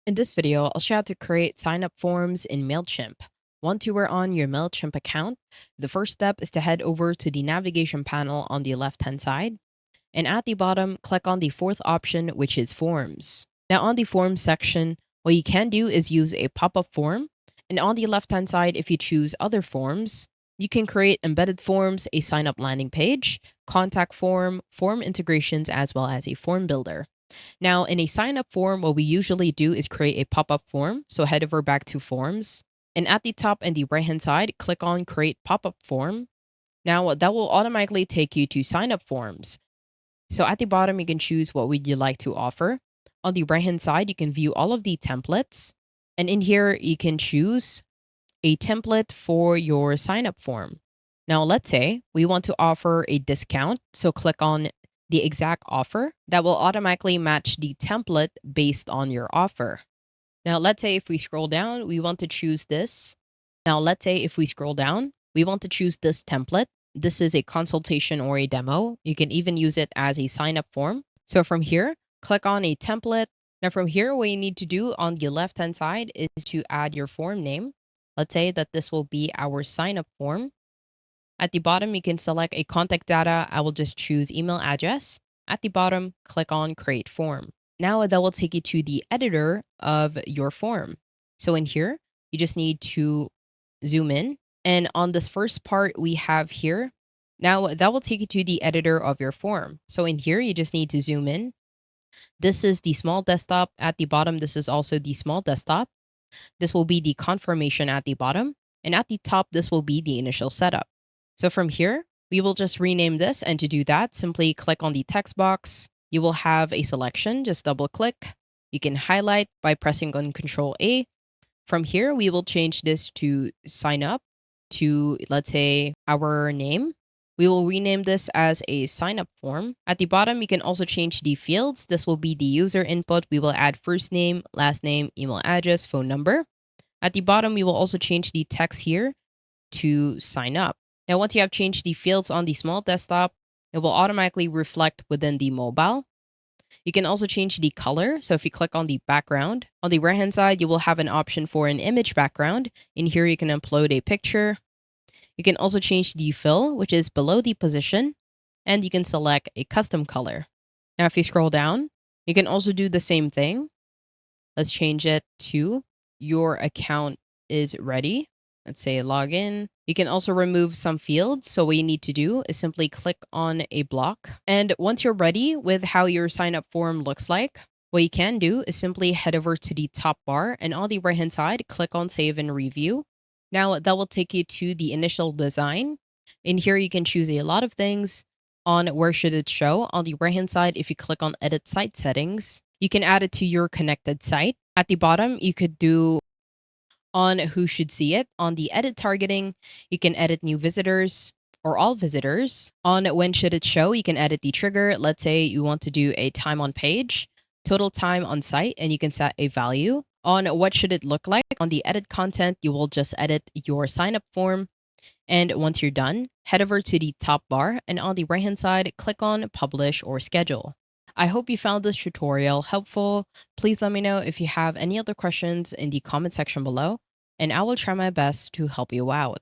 In this video, I'll show you how to create sign-up forms in Mailchimp. Once you are on your Mailchimp account, the first step is to head over to the navigation panel on the left-hand side. And at the bottom, click on the fourth option, which is Forms. Now on the Forms section, what you can do is use a pop-up form. And on the left-hand side, if you choose Other Forms, you can create embedded forms, a sign-up landing page, contact form, form integrations, as well as a form builder. Now, in a sign up form, what we usually do is create a pop up form. So head over back to Forms. And at the top and the right hand side, click on Create Pop up Form. Now, that will automatically take you to sign up forms. So at the bottom, you can choose what would you like to offer. On the right hand side, you can view all of the templates. And in here, you can choose a template for your sign up form. Now, let's say we want to offer a discount. So click on the exact offer that will automatically match the template based on your offer. Now, let's say if we scroll down, we want to choose this. Now, let's say if we scroll down, we want to choose this template. This is a consultation or a demo. You can even use it as a sign up form. So from here, click on a template. Now from here, what you need to do on the left-hand side is to add your form name. Let's say that this will be our sign up form. At the bottom, you can select a contact data. I will just choose email address. At the bottom, click on Create Form. Now that will take you to the editor of your form. So in here, you just need to zoom in. And on this first part we have here, now that will take you to the editor of your form. So in here, you just need to zoom in. This is the small desktop. At the bottom, this is also the small desktop. This will be the confirmation at the bottom. And at the top, this will be the initial setup. So from here, we will just rename this. And to do that, simply click on the text box. You will have a selection. Just double click. You can highlight by pressing on Control A. From here, we will change this to sign up to, let's say, our name. We will rename this as a sign up form. At the bottom, you can also change the fields. This will be the user input. We will add first name, last name, email address, phone number. At the bottom, we will also change the text here to sign up. Now, once you have changed the fields on the small desktop, it will automatically reflect within the mobile. You can also change the color. So if you click on the background, on the right-hand side, you will have an option for an image background. In here, you can upload a picture. You can also change the fill, which is below the position, and you can select a custom color. Now, if you scroll down, you can also do the same thing. Let's change it to your account is ready. Let's say login. You can also remove some fields. So what you need to do is simply click on a block. And once you're ready with how your sign up form looks like, what you can do is simply head over to the top bar and on the right hand side, click on save and review. Now that will take you to the initial design. In here, you can choose a lot of things on where should it show. On the right hand side, if you click on edit site settings, you can add it to your connected site. At the bottom, you could do on who should see it. On the edit targeting, you can edit new visitors or all visitors. On when should it show, you can edit the trigger. Let's say you want to do a time on page, total time on site, and you can set a value. On what should it look like, on the edit content, you will just edit your sign up form. And once you're done, head over to the top bar and on the right hand side, click on publish or schedule. I hope you found this tutorial helpful. Please let me know if you have any other questions in the comment section below, and I will try my best to help you out.